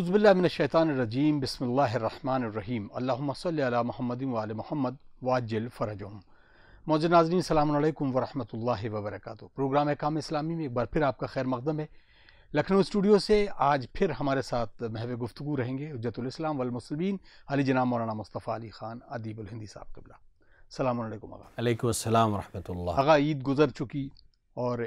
اعوذ باللہ من الشیطان الرجیم بسم اللہ الرحمن الرحیم اللہم صلی علی محمد وعلی محمد وعجل فرجہم۔ معزز ناظرین السلام علیکم ورحمۃ اللہ وبرکاتہ۔ پروگرام احکام اسلامی میں ایک بار پھر آپ کا خیر مقدم ہے۔ لکھنؤ اسٹوڈیو سے آج پھر ہمارے ساتھ محو گفتگو رہیں گے حجت الاسلام والمسلمین علی جناب مولانا مصطفیٰ علی خان ادیب الہندی صاحب قبلہ۔ السلام علیکم آقا۔ علیکم السلام ورحمۃ اللہ۔ آقا عید گزر چکی اور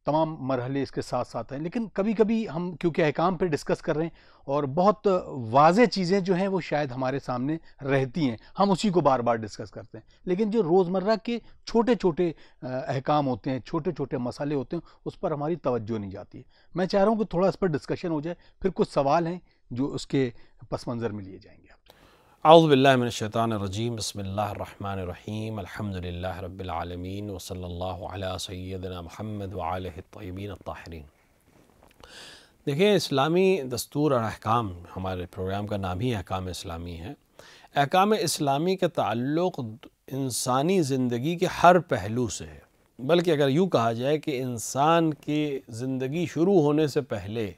تمام مرحلے اس کے ساتھ ساتھ ہیں، لیکن کبھی کبھی ہم کیونکہ احکام پہ ڈسکس کر رہے ہیں اور بہت واضح چیزیں جو ہیں وہ شاید ہمارے سامنے رہتی ہیں، ہم اسی کو بار بار ڈسکس کرتے ہیں، لیکن جو روزمرہ کے چھوٹے چھوٹے احکام ہوتے ہیں، چھوٹے چھوٹے مسئلے ہوتے ہیں، اس پر ہماری توجہ نہیں جاتی ہے۔ میں چاہ رہا ہوں کہ تھوڑا اس پر ڈسکشن ہو جائے، پھر کچھ سوال ہیں جو اس کے پس منظر میں لیے جائیں گے۔ اعوذ باللہ من الشیطان الرجیم بسم اللہ الرحمن الرحیم الحمدللہ رب العالمین وصلی اللہ علی سیدنا محمد وآلہ الطیبین الطاہرین۔ دیکھیں، اسلامی دستور اور احکام، ہمارے پروگرام کا نام ہی احکام اسلامی ہے۔ احکام اسلامی کا تعلق انسانی زندگی کے ہر پہلو سے ہے، بلکہ اگر یوں کہا جائے کہ انسان کی زندگی شروع ہونے سے پہلے،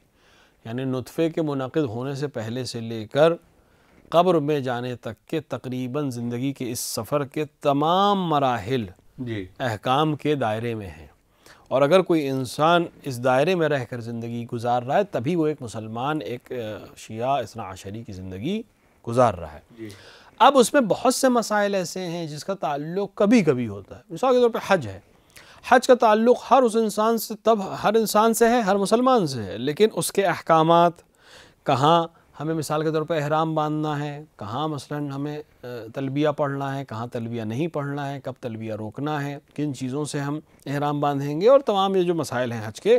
یعنی نطفے کے منعقد ہونے سے پہلے سے لے کر قبر میں جانے تک کے تقریباً زندگی کے اس سفر کے تمام مراحل احکام کے دائرے میں ہیں، اور اگر کوئی انسان اس دائرے میں رہ کر زندگی گزار رہا ہے تبھی وہ ایک مسلمان، ایک شیعہ اثنا عشری کی زندگی گزار رہا ہے۔ اب اس میں بہت سے مسائل ایسے ہیں جس کا تعلق کبھی کبھی ہوتا ہے۔ مثال کے طور پہ حج ہے، حج کا تعلق ہر اس انسان سے، ہر انسان سے ہے، ہر مسلمان سے ہے، لیکن اس کے احکامات، کہاں ہمیں مثال کے طور پہ احرام باندھنا ہے، کہاں مثلاً ہمیں تلبیہ پڑھنا ہے، کہاں تلبیہ نہیں پڑھنا ہے، کب تلبیہ روکنا ہے، کن چیزوں سے ہم احرام باندھیں گے، اور تمام یہ جو مسائل ہیں حج کے،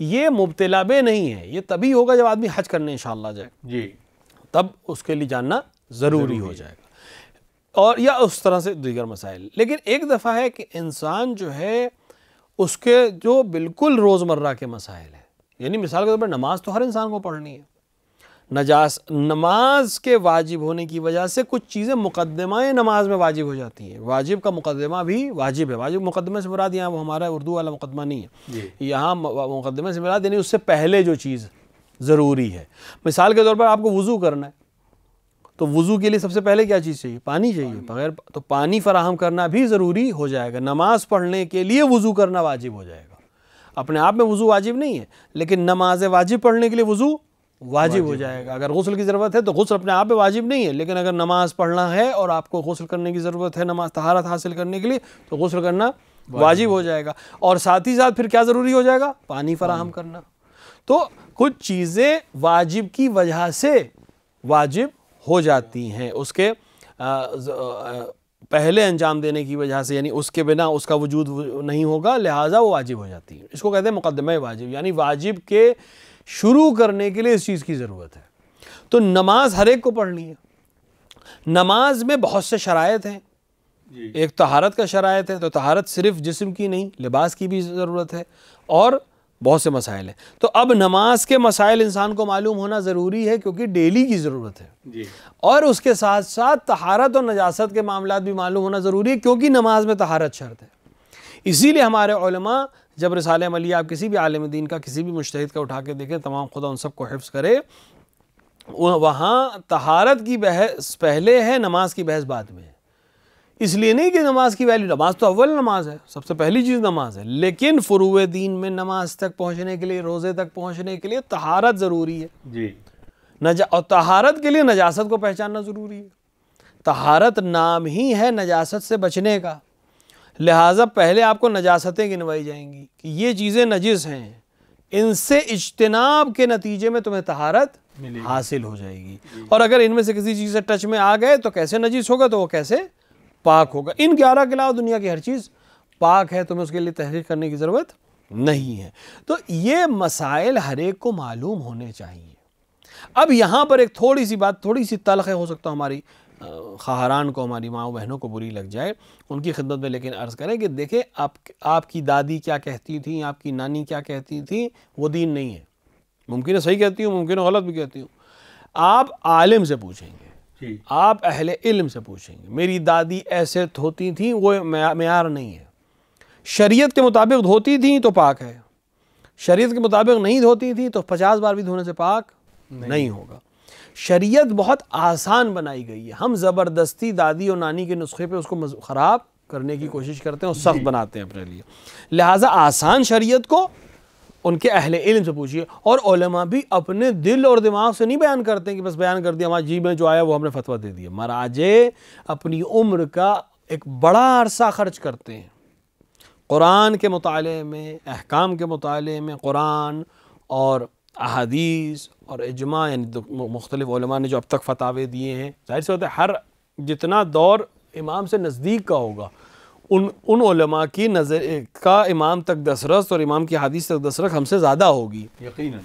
یہ مبتلا بے نہیں ہیں۔ یہ تبھی ہوگا جب آدمی حج کرنے انشاءاللہ جائے، تب اس کے لیے جاننا ضروری ہو جائے گا، اور یا اس طرح سے دیگر مسائل۔ لیکن ایک دفعہ ہے کہ انسان جو ہے اس کے جو بالکل روزمرہ کے مسائل ہیں، یعنی مثال کے طور پر نماز تو ہر انسان کو پڑھنی ہے، نماز کے واجب ہونے کی وجہ سے کچھ چیزیں مقدمہ نماز میں واجب ہو جاتی ہیں۔ واجب کا مقدمہ بھی واجب ہے۔ واجب مقدمے سے مراد یہاں وہ ہمارا اردو والا مقدمہ نہیں ہے، یہاں مقدمے سے مراد یعنی اس سے پہلے جو چیز ضروری ہے۔ مثال کے طور پر آپ کو وضو کرنا ہے تو وضو کے لیے سب سے پہلے کیا چیز چاہیے؟ پانی چاہیے، بغیر تو پانی فراہم کرنا بھی ضروری ہو جائے گا۔ نماز پڑھنے کے لیے وضو کرنا واجب ہو جائے گا۔ اپنے آپ میں وضو واجب نہیں ہے، لیکن نماز واجب پڑھنے کے لیے وضو واجب ہو جائے گا۔ اگر غسل کی ضرورت ہے تو غسل اپنے آپ میں واجب نہیں ہے، لیکن اگر نماز پڑھنا ہے اور آپ کو غسل کرنے کی ضرورت ہے، نماز طہارت حاصل کرنے کے لیے، تو غسل کرنا واجب ہو جائے گا، اور ساتھ ہی ساتھ پھر کیا ضروری ہو جائے گا؟ پانی فراہم کرنا۔ تو کچھ چیزیں واجب کی وجہ سے واجب ہو جاتی ہیں، اس کے پہلے انجام دینے کی وجہ سے، یعنی اس کے بنا اس کا وجود نہیں ہوگا، لہٰذا وہ واجب ہو جاتی ہے۔ اس کو کہتے ہیں مقدمہ واجب، یعنی واجب کے شروع کرنے کے لیے اس چیز کی ضرورت ہے۔ تو نماز ہر ایک کو پڑھنی ہے۔ نماز میں بہت سے شرائط ہیں، ایک طہارت کا شرائط ہے، تو طہارت صرف جسم کی نہیں، لباس کی بھی ضرورت ہے، اور بہت سے مسائل ہیں۔ تو اب نماز کے مسائل انسان کو معلوم ہونا ضروری ہے، کیونکہ ڈیلی کی ضرورت ہے، اور اس کے ساتھ ساتھ طہارت اور نجاست کے معاملات بھی معلوم ہونا ضروری ہے، کیونکہ نماز میں طہارت شرط ہے۔ اسی لیے ہمارے علماء جب رسالہ عملیہ آپ کسی بھی عالم دین کا، کسی بھی مجتہد کا اٹھا کے دیکھیں، تمام خدا ان سب کو حفظ کرے، وہاں طہارت کی بحث پہلے ہے، نماز کی بحث بعد میں ہے۔ اس لیے نہیں کہ نماز کی ویلیو، نماز تو اول نماز ہے، سب سے پہلی چیز نماز ہے، لیکن فروع دین میں نماز تک پہنچنے کے لیے، روزے تک پہنچنے کے لیے طہارت ضروری ہے، اور طہارت کے لیے نجاست کو پہچاننا ضروری ہے۔ طہارت نام ہی ہے نجاست سے بچنے کا، لہٰذا پہلے آپ کو نجاستیں گنوائی جائیں گی کہ یہ چیزیں نجس ہیں، ان سے اجتناب کے نتیجے میں تمہیں طہارت حاصل ہو جائے گی، اور اگر ان میں سے کسی چیز سے ٹچ میں آ گئے تو کیسے نجس ہوگا، تو وہ کیسے پاک ہوگا۔ ان 11 کے علاوہ دنیا کی ہر چیز پاک ہے، تمہیں اس کے لیے تحقیق کرنے کی ضرورت نہیں ہے۔ تو یہ مسائل ہر ایک کو معلوم ہونے چاہیے۔ اب یہاں پر ایک تھوڑی سی بات، تھوڑی سی تلخ ہے، ہو سکتا ہماری خواہران کو، ہماری ماں بہنوں کو بری لگ جائے، ان کی خدمت میں لیکن عرض کریں کہ دیکھیں، آپ کی دادی کیا کہتی تھیں، آپ کی نانی کیا کہتی تھیں، وہ دین نہیں ہے۔ ممکن ہے صحیح کہتی ہوں، ممکن ہے غلط بھی کہتی ہوں، آپ عالم سے پوچھیں گے، آپ اہل علم سے پوچھیں گے۔ میری دادی ایسے ہوتی تھیں، وہ معیار نہیں ہے۔ شریعت کے مطابق دھوتی تھیں تو پاک ہے، شریعت کے مطابق نہیں دھوتی تھیں تو 50 بار بھی دھونے سے پاک نہیں ہوگا. شریعت بہت آسان بنائی گئی ہے. ہم زبردستی دادی اور نانی کے نسخے پہ اس کو خراب کرنے کی کوشش کرتے ہیں اور سخت بناتے ہیں اپنے لیے. لہٰذا آسان شریعت کو ان کے اہل علم سے پوچھیے. اور علماء بھی اپنے دل اور دماغ سے نہیں بیان کرتے کہ بس بیان کر دیا ہمارے جی میں جو آیا وہ ہم نے فتویٰ دے دیا. مراجع اپنی عمر کا ایک بڑا عرصہ خرچ کرتے ہیں قرآن کے مطالعے میں، احکام کے مطالعے میں. قرآن اور احادیث اور اجماع یعنی مختلف علماء نے جو اب تک فتاوے دیے ہیں، ظاہر سے ہوتا ہے ہر جتنا دور امام سے نزدیک کا ہوگا ان علماء کی نظر کا امام تک دسترس اور امام کی حدیث تک دسترس ہم سے زیادہ ہوگی یقیناً.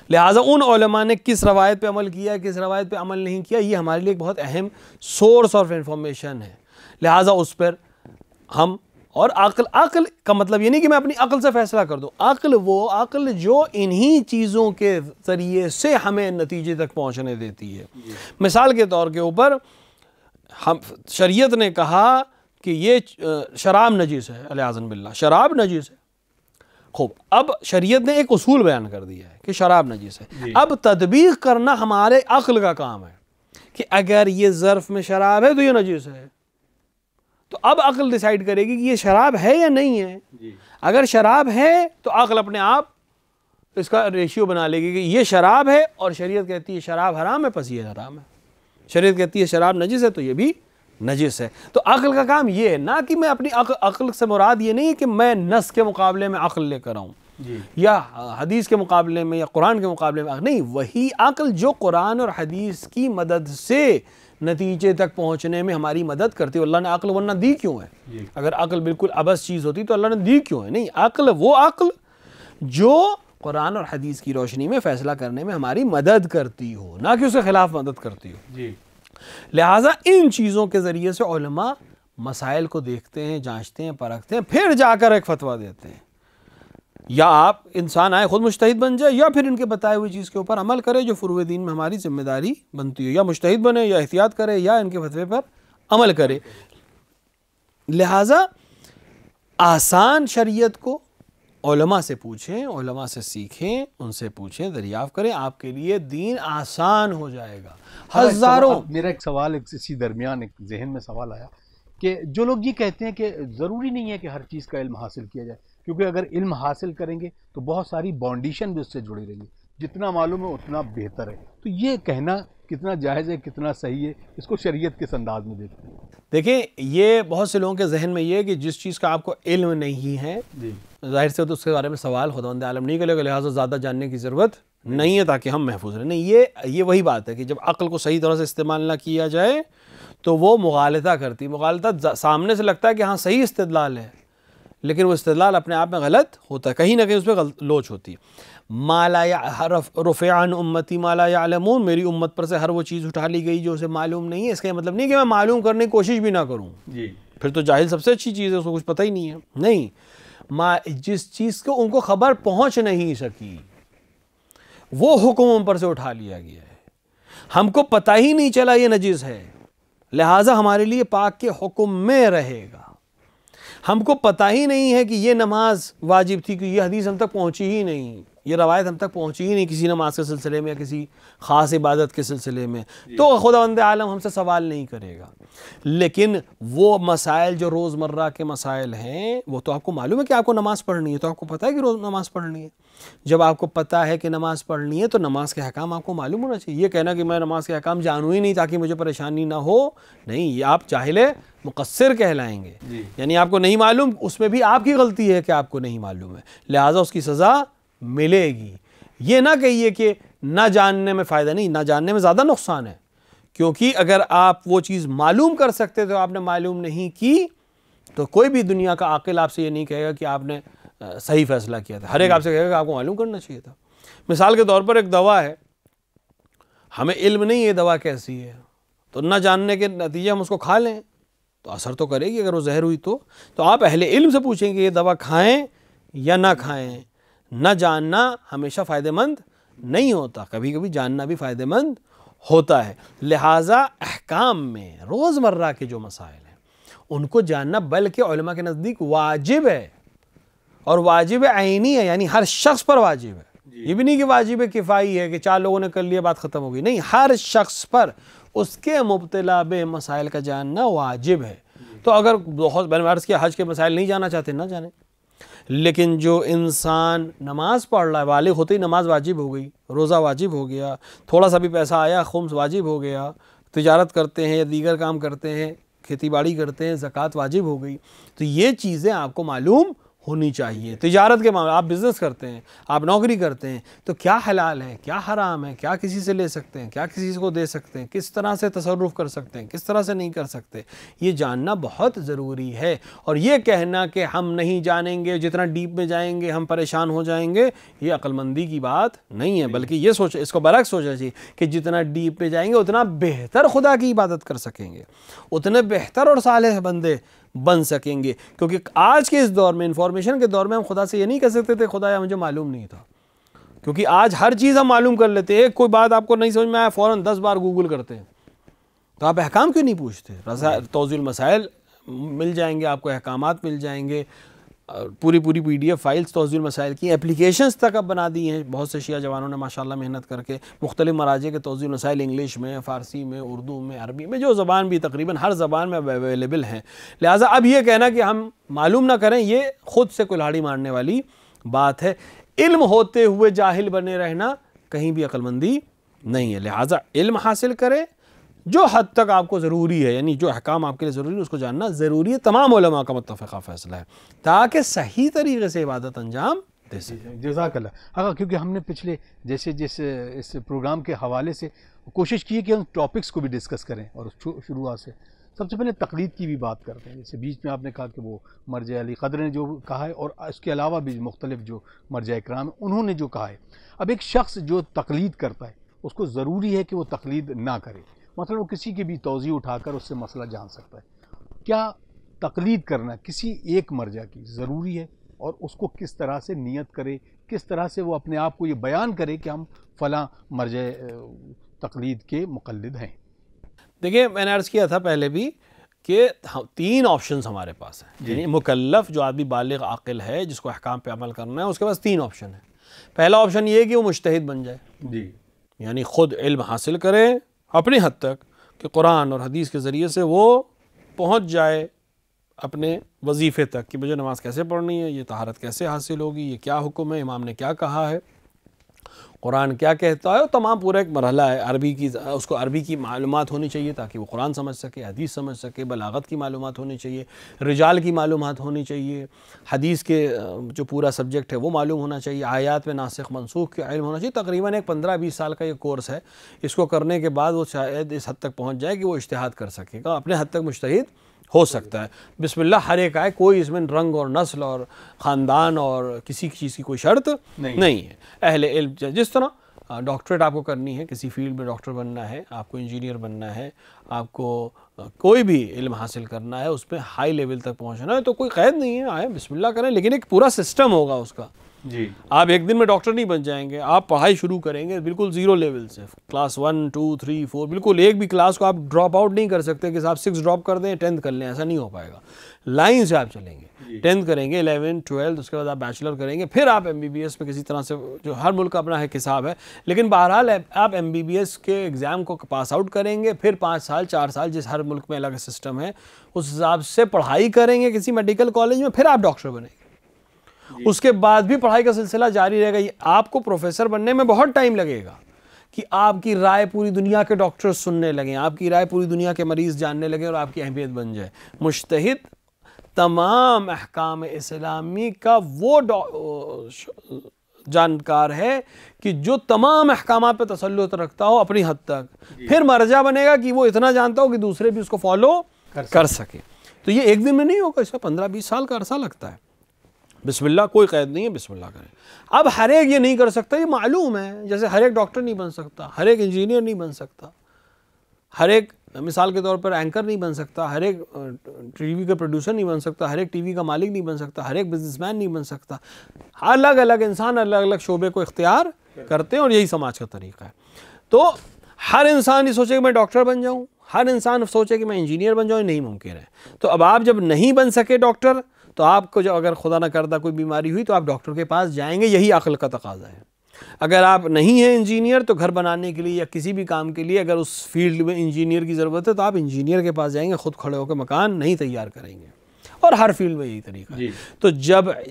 لہٰذا ان علماء نے کس روایت پہ عمل کیا، کس روایت پہ عمل نہیں کیا، یہ ہمارے لیے ایک بہت اہم سورس آف انفارمیشن ہے. لہٰذا اس پر ہم اور عقل کا مطلب یہ نہیں کہ میں اپنی عقل سے فیصلہ کر دوں. عقل جو انہی چیزوں کے ذریعے سے ہمیں نتیجے تک پہنچنے دیتی ہے. مثال کے طور کے اوپر شریعت نے کہا کہ یہ شراب نجس ہے، علیاذن باللہ شراب نجس ہے. خوب، اب شریعت نے ایک اصول بیان کر دیا ہے کہ شراب نجس ہے. اب تطبیق کرنا ہمارے عقل کا کام ہے کہ اگر یہ ظرف میں شراب ہے تو یہ نجس ہے. تو اب عقل ڈیسائیڈ کرے گی کہ یہ شراب ہے یا نہیں ہے. اگر شراب ہے تو عقل اپنے آپ اس کا ریشیو بنا لے گی کہ یہ شراب ہے، اور شریعت کہتی ہے شراب حرام ہے پس یہ حرام ہے. شریعت کہتی ہے شراب نجس ہے تو یہ بھی نجس ہے. تو عقل کا کام یہ ہے، نہ کہ میں اپنی عقل سے مراد یہ نہیں ہے کہ میں نص کے مقابلے میں عقل لے کر آؤں یا حدیث کے مقابلے میں یا قرآن کے مقابلے میں. نہیں، وہی عقل جو قرآن اور حدیث کی مدد سے نتیجے تک پہنچنے میں ہماری مدد کرتی ہے. اللہ نے عقل ورنہ دی کیوں ہے؟ اگر عقل بالکل عبث چیز ہوتی تو اللہ نے دی کیوں ہے؟ نہیں، عقل وہ عقل جو قرآن اور حدیث کی روشنی میں فیصلہ کرنے میں ہماری مدد کرتی ہو، نہ کہ اس کے خلاف مدد کرتی ہو. لہٰذا ان چیزوں کے ذریعے سے علماء مسائل کو دیکھتے ہیں، جانچتے ہیں، پرکھتے ہیں، پھر جا کر ایک فتویٰ دیتے ہیں. یا آپ انسان آئے خود مجتہد بن جائے، یا پھر ان کے بتائے ہوئی چیز کے اوپر عمل کرے جو فروع دین میں ہماری ذمہ داری بنتی ہو. یا مجتہد بنے، یا احتیاط کرے، یا ان کے فتوے پر عمل کرے. لہٰذا آسان شریعت کو علماء سے پوچھیں، علماء سے سیکھیں، ان سے پوچھیں، دریافت کریں، آپ کے لیے دین آسان ہو جائے گا. ہزاروں. میرا ایک سوال اسی درمیان ایک ذہن میں سوال آیا کہ جو لوگ یہ کہتے ہیں کہ ضروری نہیں ہے کہ ہر چیز کا علم حاصل کیا جائے، کیونکہ اگر علم حاصل کریں گے تو بہت ساری باؤنڈیشن بھی اس سے جڑی رہیں گی، جتنا معلوم ہے اتنا بہتر ہے. تو یہ کہنا کتنا جائز ہے، کتنا صحیح ہے، اس کو شریعت کس انداز میں دیکھتے ہیں؟ دیکھیں، یہ بہت سے لوگوں کے ذہن میں یہ ہے کہ جس چیز کا آپ کو علم نہیں ہے ظاہر سے تو اس کے بارے میں سوال خداوند عالم نہیں کرے گا، لہٰذا زیادہ جاننے کی ضرورت نہیں ہے تاکہ ہم محفوظ رہیں. نہیں، یہ وہی بات ہے کہ جب عقل کو صحیح طرح سے استعمال نہ کیا جائے تو وہ مغالطہ کرتی. مغالطہ سامنے سے لگتا ہے کہ ہاں صحیح استدلال ہے، لیکن وہ استدلال اپنے آپ میں غلط ہوتا ہے، کہیں نہ کہیں اس پہ لوچ ہوتی ہے. ما لا رفع عن امتی ما لا یعلمون، میری امت پر سے ہر وہ چیز اٹھا لی گئی جو اسے معلوم نہیں ہے. اس کا مطلب نہیں کہ میں معلوم کرنے کی کوشش بھی نہ کروں، پھر تو جاہل سب سے اچھی چیز ہے، اس کو کچھ پتہ ہی نہیں ہے. نہیں، جس چیز کو ان کو خبر پہنچ نہیں سکی وہ حکم ان پر سے اٹھا لیا گیا ہے. ہم کو پتہ ہی نہیں چلا یہ نجس ہے، لہٰذا ہمارے لیے پاک کے حکم میں رہے گا. ہم کو پتہ ہی نہیں ہے کہ یہ نماز واجب تھی، کہ یہ حدیث ہم تک پہنچی ہی نہیں، یہ روایت ہم تک پہنچی ہی نہیں کسی نماز کے سلسلے میں یا کسی خاص عبادت کے سلسلے میں، تو خداوند عالم ہم سے سوال نہیں کرے گا. لیکن وہ مسائل جو روزمرہ کے مسائل ہیں وہ تو آپ کو معلوم ہے کہ آپ کو نماز پڑھنی ہے، تو آپ کو پتہ ہے کہ روز نماز پڑھنی ہے. جب آپ کو پتہ ہے کہ نماز پڑھنی ہے تو نماز کے احکام آپ کو معلوم ہونا چاہیے. یہ کہنا کہ میں نماز کے احکام جانوں ہی نہیں تاکہ مجھے پریشانی نہ ہو، نہیں، یہ آپ جاہل مقصر کہلائیں گے. یعنی آپ کو نہیں معلوم، اس میں بھی آپ کی غلطی ہے کہ آپ کو نہیں معلوم ہے، لہٰذا اس کی سزا ملے گی. یہ نہ کہیے کہ نہ جاننے میں فائدہ نہیں، نہ جاننے میں زیادہ نقصان ہے، کیونکہ اگر آپ وہ چیز معلوم کر سکتے تو آپ نے معلوم نہیں کی تو کوئی بھی دنیا کا عاقل آپ سے یہ نہیں کہے گا کہ آپ نے صحیح فیصلہ کیا تھا. ہر ایک آپ سے کہے گا کہ آپ کو معلوم کرنا چاہیے تھا. مثال کے طور پر ایک دوا ہے، ہمیں علم نہیں ہے دوا کیسی ہے، تو نہ جاننے کے نتیجے ہم اس کو کھا لیں تو اثر تو کرے گی. اگر وہ زہر ہوئی تو آپ اہل علم سے پوچھیں کہ یہ دوا کھائیں یا نہ کھائیں. نہ جاننا ہمیشہ فائدہ مند نہیں ہوتا، کبھی کبھی جاننا بھی فائدہ مند ہوتا ہے. لہٰذا احکام میں روزمرہ کے جو مسائل ہیں ان کو جاننا بلکہ علماء کے نزدیک واجب ہے، اور واجب عینی ہے، یعنی ہر شخص پر واجب ہے. یہ بھی نہیں کہ واجب کفائی ہے کہ 4 لوگوں نے کر لیا بات ختم ہو گئی، نہیں، ہر شخص پر اس کے مبتلا بے مسائل کا جاننا واجب ہے۔ تو اگر بہت میں نے عرض کیا حج کے مسائل نہیں جانا چاہتے نہ جانیں، لیکن جو انسان نماز پڑھ رہا ہے، بالغ ہوتے ہی نماز واجب ہو گئی، روزہ واجب ہو گیا، تھوڑا سا بھی پیسہ آیا خمس واجب ہو گیا، تجارت کرتے ہیں یا دیگر کام کرتے ہیں، کھیتی باڑی کرتے ہیں، زکوٰۃ واجب ہو گئی، تو یہ چیزیں آپ کو معلوم ہونی چاہیے۔ تجارت کے معاملے، آپ بزنس کرتے ہیں، آپ نوکری کرتے ہیں، تو کیا حلال ہے، کیا حرام ہے، کیا کسی سے لے سکتے ہیں، کیا کسی کو دے سکتے ہیں، کس طرح سے تصرف کر سکتے ہیں، کس طرح سے نہیں کر سکتے، یہ جاننا بہت ضروری ہے۔ اور یہ کہنا کہ ہم نہیں جانیں گے، جتنا ڈیپ میں جائیں گے ہم پریشان ہو جائیں گے، یہ عقل مندی کی بات نہیں ہے، بلکہ یہ سوچ، اس کو برعکس سوچنا چاہیے کہ جتنا ڈیپ میں جائیں گے اتنا بہتر خدا کی عبادت کر سکیں گے، اتنے بہتر اور صالح بندے بن سکیں گے۔ کیونکہ آج کے اس دور میں، انفارمیشن کے دور میں، ہم خدا سے یہ نہیں کہہ سکتے تھے خدایا مجھے معلوم نہیں تھا، کیونکہ آج ہر چیز ہم معلوم کر لیتے ہیں۔ ایک کوئی بات آپ کو نہیں سمجھ میں آیا فوراً 10 بار گوگل کرتے ہیں، تو آپ احکام کیوں نہیں پوچھتے؟ توضیح المسائل مل جائیں گے آپ کو، احکامات مل جائیں گے، پوری PDF فائلز توضیح المسائل کی، اپلیکیشنز تک اب بنا دی ہیں بہت سے شیعہ جوانوں نے ماشاءاللہ محنت کر کے، مختلف مراجع کے توضیح المسائل انگلش میں، فارسی میں، اردو میں، عربی میں، جو زبان بھی تقریباً ہر زبان میں اویلیبل ہیں۔ لہٰذا اب یہ کہنا کہ ہم معلوم نہ کریں، یہ خود سے کلہاڑی مارنے والی بات ہے۔ علم ہوتے ہوئے جاہل بنے رہنا کہیں بھی عقل مندی نہیں ہے، لہٰذا علم حاصل کریں جو حد تک آپ کو ضروری ہے، یعنی جو احکام آپ کے لیے ضروری ہے اس کو جاننا ضروری ہے، تمام علماء کا متفقہ فیصلہ ہے، تاکہ صحیح طریقے سے عبادت انجام دے سکیں۔ جزاک اللہ۔ کیونکہ ہم نے پچھلے جیسے اس پروگرام کے حوالے سے کوشش کی کہ ہم ٹاپکس کو بھی ڈسکس کریں، اور شروعات سے سب سے پہلے تقلید کی بھی بات کرتے ہیں۔ جیسے بیچ میں آپ نے کہا کہ وہ مرجع علی قدر نے جو کہا ہے، اور اس کے علاوہ بھی مختلف جو مرجع اکرام ہیں انہوں نے جو کہا ہے۔ اب ایک شخص جو تقلید کرتا ہے اس کو ضروری ہے کہ وہ تقلید نہ کرے، مثلا وہ کسی کی بھی توضیح اٹھا کر اس سے مسئلہ جان سکتا ہے۔ کیا تقلید کرنا کسی ایک مرجع کی ضروری ہے، اور اس کو کس طرح سے نیت کرے، کس طرح سے وہ اپنے آپ کو یہ بیان کرے کہ ہم فلاں مرجع تقلید کے مقلد ہیں؟ دیکھیں، میں نے عرض کیا تھا پہلے بھی کہ 3 آپشنز ہمارے پاس ہیں، یعنی مکلف جو آدمی بالغ عاقل ہے جس کو احکام پہ عمل کرنا ہے، اس کے پاس 3 آپشن ہیں۔ پہلا آپشن یہ ہے کہ وہ مجتہد بن جائے، یعنی خود علم حاصل کرے اپنی حد تک کہ قرآن اور حدیث کے ذریعے سے وہ پہنچ جائے اپنے وظیفے تک کہ مجھے نماز کیسے پڑھنی ہے، یہ طہارت کیسے حاصل ہوگی، یہ کیا حکم ہے، امام نے کیا کہا ہے، قرآن کیا کہتا ہے، اور تمام پورا ایک مرحلہ ہے۔ عربی کی، اس کو عربی کی معلومات ہونی چاہیے تاکہ وہ قرآن سمجھ سکے، حدیث سمجھ سکے، بلاغت کی معلومات ہونی چاہیے، رجال کی معلومات ہونی چاہیے، حدیث کے جو پورا سبجیکٹ ہے وہ معلوم ہونا چاہیے، آیات میں ناسخ منسوخ کے علم ہونا چاہیے۔ تقریباً ایک 15-20 سال کا یہ کورس ہے۔ اس کو کرنے کے بعد وہ شاید اس حد تک پہنچ جائے کہ وہ اجتہاد کر سکے گا، اپنے حد تک مجتہد ہو سکتا ہے۔ بسم اللہ ہر ایک آئے، کوئی اس میں رنگ اور نسل اور خاندان اور کسی چیز کی کوئی شرط نہیں ہے۔ اہل علم جس طرح ڈاکٹریٹ آپ کو کرنی ہے، کسی فیلڈ میں ڈاکٹر بننا ہے، آپ کو انجینئر بننا ہے، آپ کو کوئی بھی علم حاصل کرنا ہے، اس پہ ہائی لیول تک پہنچنا ہے، تو کوئی قید نہیں ہے، آئے بسم اللہ کریں، لیکن ایک پورا سسٹم ہوگا اس کا۔ آپ ایک دن میں ڈاکٹر نہیں بن جائیں گے، آپ پڑھائی شروع کریں گے بالکل 0 لیول سے، کلاس 1 2 3 4، بالکل ایک بھی کلاس کو آپ ڈراپ آؤٹ نہیں کر سکتے کہ صاحب 6 ڈراپ کر دیں 10th کر لیں، ایسا نہیں ہو پائے گا۔ لائن سے آپ چلیں گے، 10th کریں گے، 11 12، اس کے بعد آپ بیچلر کریں گے، پھر آپ MBBS میں کسی طرح سے، جو ہر ملک کا اپنا ایک حساب ہے، لیکن بہرحال آپ MBBS کے ایگزام کو پاس آؤٹ کریں گے، پھر 5 سال 4 سال جس ہر ملک میں الگ سسٹم ہے اس حساب سے پڑھائی کریں گے کسی میڈیکل کالج میں، پھر آپ ڈاکٹر بنیں گے۔ اس کے بعد بھی پڑھائی کا سلسلہ جاری رہے گا۔ آپ کو پروفیسر بننے میں بہت ٹائم لگے گا کہ آپ کی رائے پوری دنیا کے ڈاکٹر سننے لگیں، آپ کی رائے پوری دنیا کے مریض جاننے لگیں اور آپ کی اہمیت بن جائے۔ مجتہد تمام احکام اسلامی کا وہ جانکار ہے کہ جو تمام احکامات پہ تسلط رکھتا ہو اپنی حد تک، پھر مرجع بنے گا کہ وہ اتنا جانتا ہو کہ دوسرے بھی اس کو فالو کر سکے۔ تو یہ ایک دن میں نہیں ہوگا، اس کا 15-20 سال کا عرصہ لگتا ہے۔ بسم اللہ کوئی قید نہیں ہے، بسم اللہ کریں۔ اب ہر ایک یہ نہیں کر سکتا، یہ معلوم ہے، جیسے ہر ایک ڈاکٹر نہیں بن سکتا، ہر ایک انجینئر نہیں بن سکتا، ہر ایک مثال کے طور پر اینکر نہیں بن سکتا، ہر ایک ٹی وی کا پروڈیوسر نہیں بن سکتا، ہر ایک ٹی وی کا مالک نہیں بن سکتا، ہر ایک بزنس مین نہیں بن سکتا۔ الگ الگ انسان الگ الگ شعبے کو اختیار کرتے ہیں، اور یہی سماج کا طریقہ ہے۔ تو ہر انسان یہ سوچے کہ میں ڈاکٹر بن جاؤں، ہر انسان سوچے کہ میں انجینئر بن جاؤں، نہیں ممکن ہے۔ تو اب آپ جب نہیں بن سکے ڈاکٹر، تو آپ کو جو اگر خدا نہ کردہ کوئی بیماری ہوئی تو آپ ڈاکٹر کے پاس جائیں گے، یہی عقل کا تقاضا ہے۔ اگر آپ نہیں ہیں انجینئر تو گھر بنانے کے لیے یا کسی بھی کام کے لیے اگر اس فیلڈ میں انجینئر کی ضرورت ہے تو آپ انجینئر کے پاس جائیں گے، خود کھڑے ہو کے مکان نہیں تیار کریں گے، اور ہر فیلڈ میں یہی طریقہ ہے۔ تو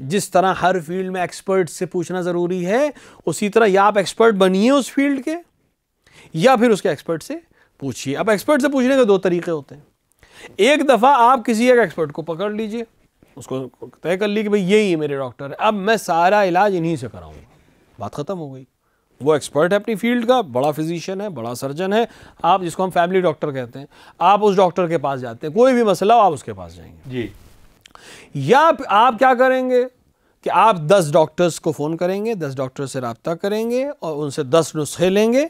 جس طرح ہر فیلڈ میں ایکسپرٹ سے پوچھنا ضروری ہے، اسی طرح یا آپ ایکسپرٹ بنیے اس فیلڈ کے یا پھر اس کے ایکسپرٹ سے پوچھیے۔ اب ایکسپرٹ سے پوچھنے کے دو طریقے ہوتے ہیں۔ ایک دفعہ آپ کسی ایک ایکسپرٹ کو پکڑ لیجئے، اس کو طے کر لی کہ بھئی یہی ہے میرے ڈاکٹر ہے، اب میں سارا علاج انہی سے کراؤں گا، بات ختم ہو گئی۔ وہ ایکسپرٹ ہے اپنی فیلڈ کا، بڑا فزیشین ہے، بڑا سرجن ہے، آپ جس کو ہم فیملی ڈاکٹر کہتے ہیں، آپ اس ڈاکٹر کے پاس جاتے ہیں، کوئی بھی مسئلہ ہو آپ اس کے پاس جائیں گے۔ یا آپ کیا کریں گے کہ آپ 10 ڈاکٹرز کو فون کریں گے، 10 ڈاکٹر سے رابطہ کریں گے اور ان سے 10 نسخے لیں گے،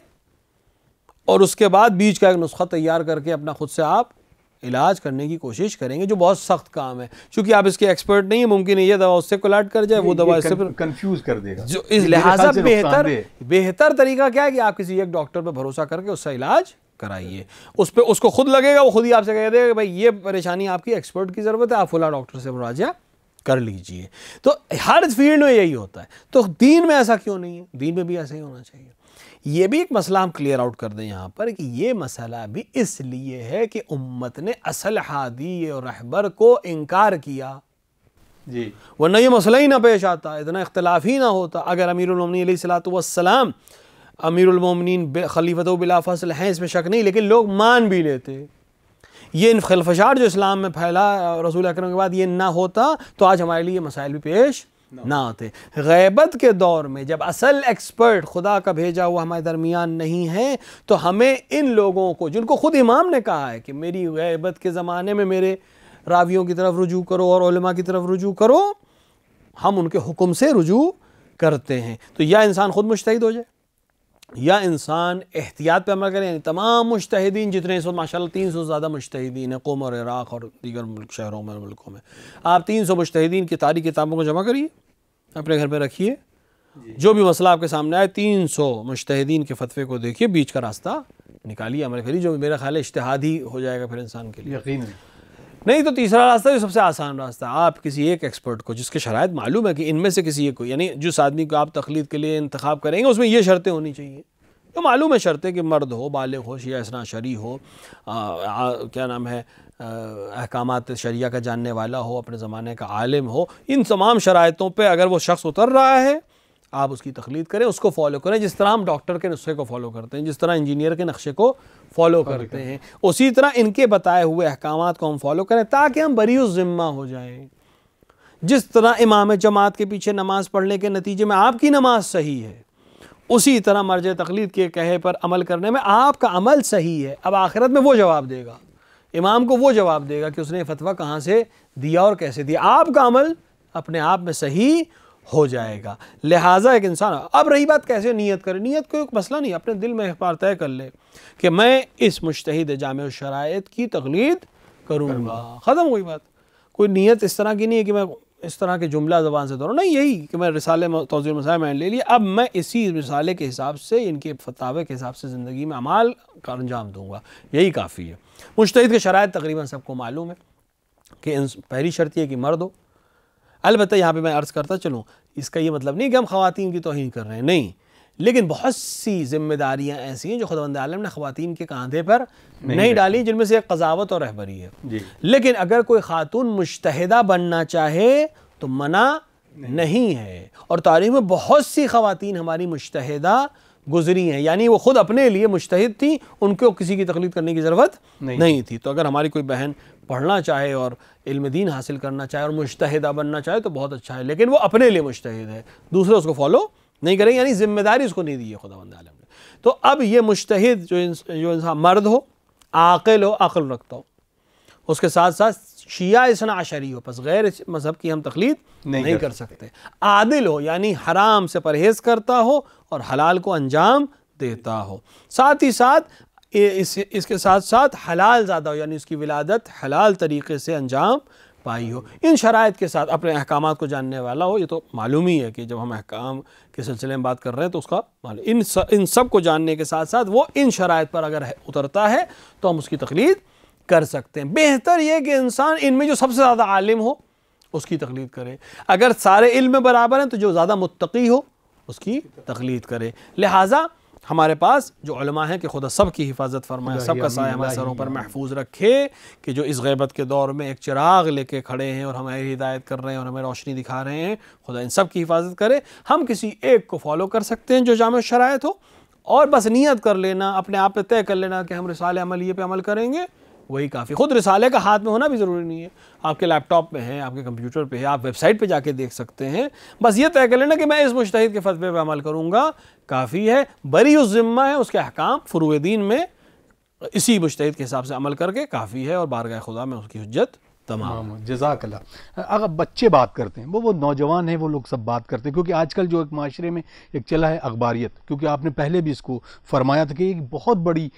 اور اس کے بعد بیچ کا ایک نسخہ تیار کر کے اپنا خود سے آپ علاج کرنے کی کوشش کریں گے، جو بہت سخت کام ہے، چونکہ آپ اس کے ایکسپرٹ نہیں ہیں، ممکن ہے یہ دوا اس سے کولاٹ کر جائے، وہ دوا اس سے کنفیوز کر دے گا، جو اس لہٰذا بہتر طریقہ کیا ہے کہ آپ کسی ایک ڈاکٹر پہ بھروسہ کر کے اس سے علاج کرائیے، اس کو خود لگے گا، وہ خود ہی آپ سے کہہ دے گا کہ بھائی یہ پریشانی آپ کی ایکسپرٹ کی ضرورت ہے، آپ فلاں ڈاکٹر سے مراجعہ کر لیجئے۔ تو ہر فیلڈ میں یہی ہوتا ہے، تو دین میں ایسا کیوں نہیں ہے؟ دین میں بھی ایسا ہی ہونا چاہیے۔ یہ بھی ایک مسئلہ ہم کلیئر آؤٹ کر دیں یہاں پر کہ یہ مسئلہ بھی اس لیے ہے کہ امت نے اصل ہادی اور رہبر کو انکار کیا، ورنہ یہ مسئلہ ہی نہ پیش آتا، اتنا اختلاف ہی نہ ہوتا۔ اگر امیر المومنین علیہ الصلوۃ والسلام امیر المومنین خلیفۃ بلا فصل ہیں، اس میں شک نہیں، لیکن لوگ مان بھی لیتے۔ یہ انفجار جو اسلام میں پھیلا رسول اکرم کے بعد یہ نہ ہوتا تو آج ہمارے لیے یہ مسائل بھی پیش نہ آتے۔ غیبت کے دور میں جب اصل ایکسپرٹ خدا کا بھیجا ہوا ہمارے درمیان نہیں ہے تو ہمیں ان لوگوں کو، جن کو خود امام نے کہا ہے کہ میری غیبت کے زمانے میں میرے راویوں کی طرف رجوع کرو اور علماء کی طرف رجوع کرو، ہم ان کے حکم سے رجوع کرتے ہیں۔ تو یا انسان خود مجتہد ہو جائے یا انسان احتیاط پہ عمل کرے، یعنی تمام مجتہدین جتنے اس وقت ماشاءاللہ 300 سے زیادہ مجتہدین ہیں قوم اور عراق اور دیگر شہروں میں ملکوں میں، آپ 300 مجتہدین کی تاریخ کتابوں کو جمع کریے، اپنے گھر پہ رکھیے، جو بھی مسئلہ آپ کے سامنے آئے 300 مجتہدین کے فتوے کو دیکھیے، بیچ کا راستہ نکالیے، عمل کریے، جو میرا خیال ہے اجتہاد ہی ہو جائے گا پھر انسان کے لیے یقیناً۔ نہیں تو تیسرا راستہ جو سب سے آسان راستہ ہے، آپ کسی ایک ایکسپرٹ کو جس کے شرائط معلوم ہے کہ ان میں سے کسی ایک کو، یعنی جس آدمی کو آپ تقلید کے لیے انتخاب کریں گے اس میں یہ شرطیں ہونی چاہیے، تو معلوم ہے شرطیں کہ مرد ہو، بالغ ہو، شیعہ اثنا عشری ہو، کیا نام ہے، احکامات شریعہ کا جاننے والا ہو، اپنے زمانے کا عالم ہو، ان تمام شرائطوں پہ اگر وہ شخص اتر رہا ہے آپ اس کی تقلید کریں، اس کو فالو کریں، جس طرح ہم ڈاکٹر کے نسخے کو فالو کرتے ہیں، جس طرح انجینئر کے نقشے کو فالو کرتے ہیں، اسی طرح ان کے بتائے ہوئے احکامات کو ہم فالو کریں تاکہ ہم بری الذمہ ہو جائیں۔ جس طرح امام جماعت کے پیچھے نماز پڑھنے کے نتیجے میں آپ کی نماز صحیح ہے، اسی طرح مرجع تقلید کے کہے پر عمل کرنے میں آپ کا عمل صحیح ہے۔ اب آخرت میں وہ جواب دے گا، امام کو وہ جواب دے گا کہ اس نے فتویٰ کہاں سے دیا اور کیسے دیا، آپ کا عمل اپنے آپ میں صحیح ہو جائے گا۔ لہٰذا ایک انسان، اب رہی بات کیسے نیت کرے، نیت کوئی مسئلہ نہیں، اپنے دل میں ایک بار طے کر لے کہ میں اس مجتہد جامع الشرائط کی تقلید کروں گا، ختم ہوئی بات۔ کوئی نیت اس طرح کی نہیں ہے کہ میں اس طرح کے جملہ زبان سے دوروں، نہیں، یہی کہ میں رسالے توضیح المسائل میں لے لیا، اب میں اسی رسالے کے حساب سے، ان کے فتاوے کے حساب سے زندگی میں اعمال کا انجام دوں گا، یہی کافی ہے۔ مجتہد کے شرائط تقریباً سب کو معلوم ہے کہ پہلی شرط یہ کہ مرد ہو۔ البتہ یہاں پہ میں عرض کرتا چلوں، اس کا یہ مطلب نہیں کہ ہم خواتین کی توہین کر رہے ہیں، نہیں، لیکن بہت سی ذمہ داریاں ایسی ہیں جو خداوند عالم نے خواتین کے کاندھے پر نہیں ڈالی، جن میں سے ایک قضاوت اور رہبری ہے۔ لیکن اگر کوئی خاتون مجتہدہ بننا چاہے تو منع نہیں ہے، اور تاریخ میں بہت سی خواتین ہماری مجتہدہ گزری ہیں، یعنی وہ خود اپنے لیے مجتہد تھی، ان کو کسی کی تقلید کرنے کی ضرورت نہیں تھی۔ تو اگر ہماری کوئی بہن پڑھنا چاہے اور علم دین حاصل کرنا چاہے اور مجتہدہ بننا چاہے تو بہت اچھا ہے، لیکن وہ اپنے لیے مجتہد ہے، دوسرے اس کو فالو نہیں کریں، یعنی ذمہ داری اس کو نہیں دی ہے خداوند عالم نے۔ تو اب یہ مجتہد جو انسان مرد ہو، عاقل ہو، عقل رکھتا ہو، اس کے ساتھ ساتھ شیعہ اثنا عشری ہو، پس غیر مذہب کی ہم تقلید نہیں کر سکتے، عادل ہو، یعنی حرام سے پرہیز کرتا ہو اور حلال کو انجام دیتا ہو، ساتھ ہی ساتھ اس کے ساتھ ساتھ حلال زادہ ہو، یعنی اس کی ولادت حلال طریقے سے انجام پائی ہو، ان شرائط کے ساتھ اپنے احکامات کو جاننے والا ہو۔ یہ تو معلوم ہی ہے کہ جب ہم احکام کے سلسلے میں بات کر رہے ہیں تو اس کا ان سب کو جاننے کے ساتھ ساتھ وہ ان شرائط پر اگر اترتا ہے تو ہم اس کی تقلید کر سکتے ہیں۔ بہتر یہ کہ انسان ان میں جو سب سے زیادہ عالم ہو اس کی تقلید کرے، اگر سارے علم میں برابر ہیں تو جو زیادہ متقی ہو اس کی تقلید کرے۔ لہٰذا ہمارے پاس جو علماء ہیں کہ خدا سب کی حفاظت فرمائے، سب کا سایہ ہمارے سروں پر محفوظ رکھے، کہ جو اس غیبت کے دور میں ایک چراغ لے کے کھڑے ہیں اور ہماری ہدایت کر رہے ہیں اور ہمیں روشنی دکھا رہے ہیں، خدا ان سب کی حفاظت کرے۔ ہم کسی ایک کو فالو کر سکتے ہیں جو جامع شرائط ہو، اور بس نیت کر لینا، اپنے آپ پہ طے کر لینا کہ ہم رسالہ عملیہ پہ عمل کریں گے، وہی کافی۔ خود رسالے کا ہاتھ میں ہونا بھی ضروری نہیں ہے، آپ کے لیپ ٹاپ پہ ہے، آپ کے کمپیوٹر پہ ہے، آپ ویب سائٹ پہ جا کے دیکھ سکتے ہیں، بس یہ طے کر لینا کہ میں اس مجتہد کے فتوے پہ عمل کروں گا، کافی ہے۔ بری الذمہ ہے، اس کے احکام فروع دین میں اسی مجتہد کے حساب سے عمل کر کے کافی ہے، اور بارگاہ خدا میں اس کی حجت تمام۔ جزاک اللہ۔ اگر بچے بات کرتے ہیں، وہ نوجوان ہیں، وہ لوگ سب بات کرتے ہیں، کیونکہ آج کل جو ایک معاشرے میں ایک چلا ہے اخباریت، کیونکہ آپ نے پہلے بھی اس کو فرمایا تھا کہ ایک بہت بڑی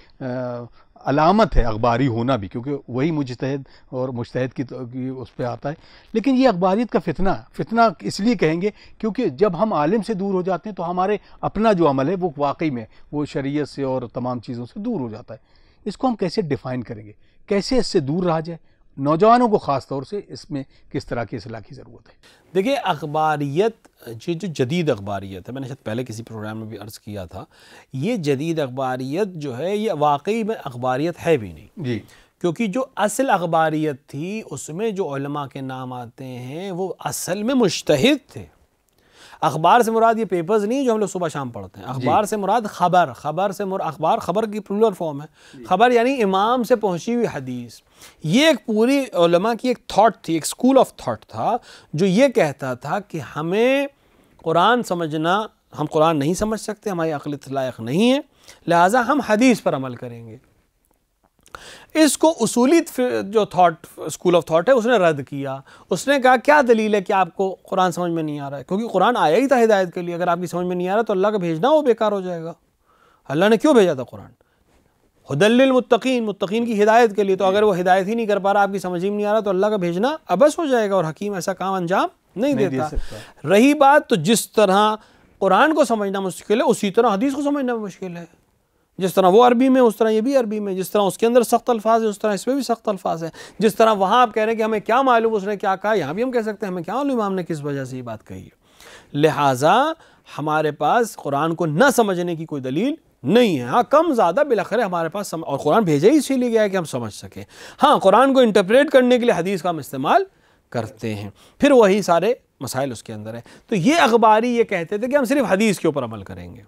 علامت ہے اخباری ہونا بھی، کیونکہ وہی مجتہد اور مجتہد کی اس پہ آتا ہے۔ لیکن یہ اخباریت کا فتنہ اس لیے کہیں گے کیونکہ جب ہم عالم سے دور ہو جاتے ہیں تو ہمارے اپنا جو عمل ہے وہ واقعی میں وہ شریعت سے اور تمام چیزوں سے دور ہو جاتا ہے۔ اس کو ہم کیسے ڈیفائن کریں گے، کیسے اس سے دور رہا جائے؟ نوجوانوں کو خاص طور سے اس میں کس طرح کی اصلاح کی ضرورت ہے؟ دیکھیے، اخباریت جو جدید اخباریت ہے، میں نے شاید پہلے کسی پروگرام میں بھی عرض کیا تھا، یہ جدید اخباریت جو ہے یہ واقعی میں اخباریت ہے بھی نہیں، جی، کیونکہ جو اصل اخباریت تھی اس میں جو علماء کے نام آتے ہیں وہ اصل میں مجتہد تھے۔ اخبار سے مراد یہ پیپرز نہیں جو ہم لوگ صبح شام پڑھتے ہیں، اخبار سے مراد خبر سے مراد خبر کی پلورل فارم ہے، خبر یعنی امام سے پہنچی ہوئی حدیث۔ یہ ایک پوری علماء کی ایک تھاٹ تھی، ایک اسکول آف تھاٹ تھا جو یہ کہتا تھا کہ ہمیں قرآن سمجھنا، ہم قرآن نہیں سمجھ سکتے، ہماری عقل لائق نہیں ہے، لہٰذا ہم حدیث پر عمل کریں گے۔ اس کو اصولی جو اسکول آف تھاٹ ہے اس نے رد کیا۔ اس نے کہا کیا دلیل ہے کہ آپ کو قرآن سمجھ میں نہیں آ رہا ہے؟ کیونکہ قرآن آیا ہی تھا ہدایت کے لیے، اگر آپ کی سمجھ میں نہیں آ رہا تو اللہ کا بھیجنا وہ بیکار ہو جائے گا۔ اللہ نے کیوں بھیجا تھا قرآن؟ ہدی للمتقین، متقین کی ہدایت کے لیے، تو اگر وہ ہدایت ہی نہیں کر پا رہا، آپ کی سمجھ میں نہیں آ رہا، تو اللہ کا بھیجنا عبث ہو جائے گا، اور حکیم ایسا کام انجام نہیں دیتا۔ رہی بات، تو جس طرح قرآن کو سمجھنا مشکل ہے اسی طرح حدیث کو سمجھنا مشکل ہے۔ جس طرح وہ عربی میں اس طرح یہ بھی عربی میں، جس طرح اس کے اندر سخت الفاظ ہیں اس طرح اس میں بھی سخت الفاظ ہیں۔ جس طرح وہاں آپ کہہ رہے ہیں کہ ہمیں کیا معلوم اس نے کیا کہا، یہاں بھی ہم کہہ سکتے ہیں ہمیں کیا معلوم امام نے کس وجہ سے یہ بات کہی ہے۔ لہٰذا ہمارے پاس قرآن کو نہ سمجھنے کی کوئی دلیل نہیں ہے۔ ہاں کم زیادہ بالاخره ہمارے پاس اور قرآن بھیجا ہی اسی لیے گیا ہے کہ ہم سمجھ سکیں۔ ہاں قرآن کو انٹرپریٹ کرنے کے لیے حدیث کا ہم استعمال کرتے ہیں، پھر وہی سارے مسائل اس کے اندر ہیں۔ تو یہ اخباری یہ کہتے تھے کہ ہم صرف حدیث کے اوپر عمل کریں گے۔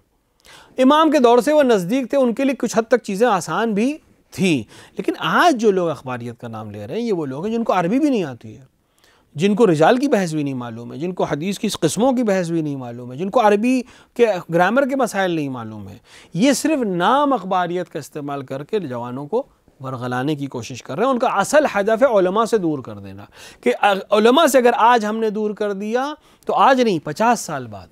امام کے دور سے وہ نزدیک تھے، ان کے لیے کچھ حد تک چیزیں آسان بھی تھیں، لیکن آج جو لوگ اخباریت کا نام لے رہے ہیں یہ وہ لوگ ہیں جن کو عربی بھی نہیں آتی ہے، جن کو رجال کی بحث بھی نہیں معلوم ہے، جن کو حدیث کی قسموں کی بحث بھی نہیں معلوم ہے، جن کو عربی کے گرامر کے مسائل نہیں معلوم ہے۔ یہ صرف نام اخباریت کا استعمال کر کے جوانوں کو ورغلانے کی کوشش کر رہے ہیں۔ ان کا اصل ہدف ہے علماء سے دور کر دینا، کہ علماء سے اگر آج ہم نے دور کر دیا تو آج نہیں 50 سال بعد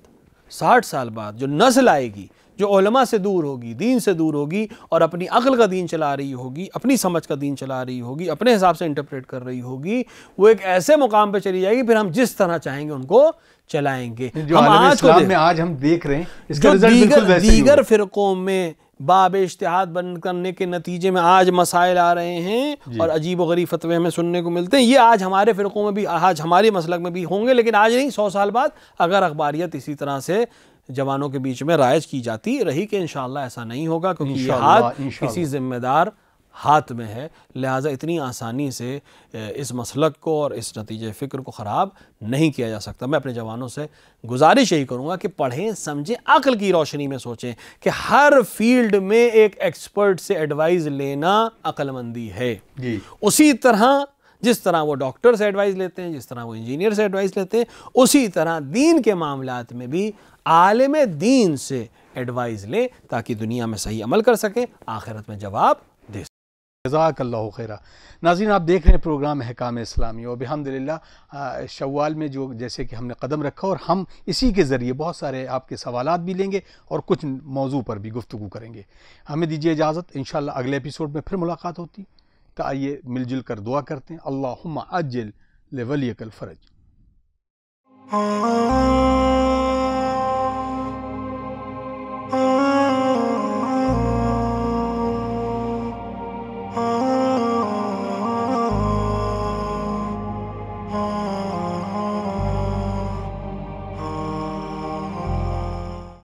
60 سال بعد جو نسل آئے گی جو علماء سے دور ہوگی، دین سے دور ہوگی، اور اپنی عقل کا دین چلا رہی ہوگی، اپنی سمجھ کا دین چلا رہی ہوگی، اپنے حساب سے انٹرپریٹ کر رہی ہوگی، وہ ایک ایسے مقام پہ چلی جائے گی پھر ہم جس طرح چاہیں گے ان کو چلائیں گے۔ جو عالم اسلام میں آج ہم دیکھ رہے ہیں اس کا رزلٹ بالکل ویسے ہی دیگر فرقوں میں باب اجتہاد بند کرنے کے نتیجے میں آج مسائل آ رہے ہیں اور عجیب و غریب فتوے ہمیں سننے کو ملتے ہیں، یہ آج ہمارے فرقوں میں بھی، آج ہمارے مسلک میں بھی ہوں گے، لیکن آج نہیں 100 سال بعد اگر اخباریت اسی طرح سے جوانوں کے بیچ میں رائج کی جاتی رہی، کہ انشاءاللہ ایسا نہیں ہوگا، کیونکہ یہ ہاتھ کسی ذمہ دار ہاتھ میں ہے، لہٰذا اتنی آسانی سے اس مسلک کو اور اس نتیجہ فکر کو خراب نہیں کیا جا سکتا۔ میں اپنے جوانوں سے گزارش یہی کروں گا کہ پڑھیں، سمجھیں، عقل کی روشنی میں سوچیں، کہ ہر فیلڈ میں ایک ایکسپرٹ سے ایڈوائز لینا عقل مندی ہے۔ اسی طرح جس طرح وہ ڈاکٹر سے ایڈوائز لیتے ہیں، جس طرح وہ انجینئر سے ایڈوائز لیتے ہیں، اسی طرح دین کے معاملات میں بھی عالم دین سے ایڈوائز لیں تاکہ دنیا میں صحیح عمل کر سکیں، آخرت میں جواب دے سکیں۔ جزاک اللہ خیرہ۔ ناظرین، آپ دیکھ رہے ہیں پروگرام احکام اسلامی، اور بحمدللہ شوال میں جو جیسے کہ ہم نے قدم رکھا، اور ہم اسی کے ذریعے بہت سارے آپ کے سوالات بھی لیں گے اور کچھ موضوع پر بھی گفتگو کریں گے۔ ہمیں دیجیے اجازت، انشاءاللہ اگلے ایپیسوڈ میں پھر ملاقات ہوتی، تو آئیے مل جل کر دعا کرتے ہیں۔ اللہم عجل لولیک الفرج۔ ah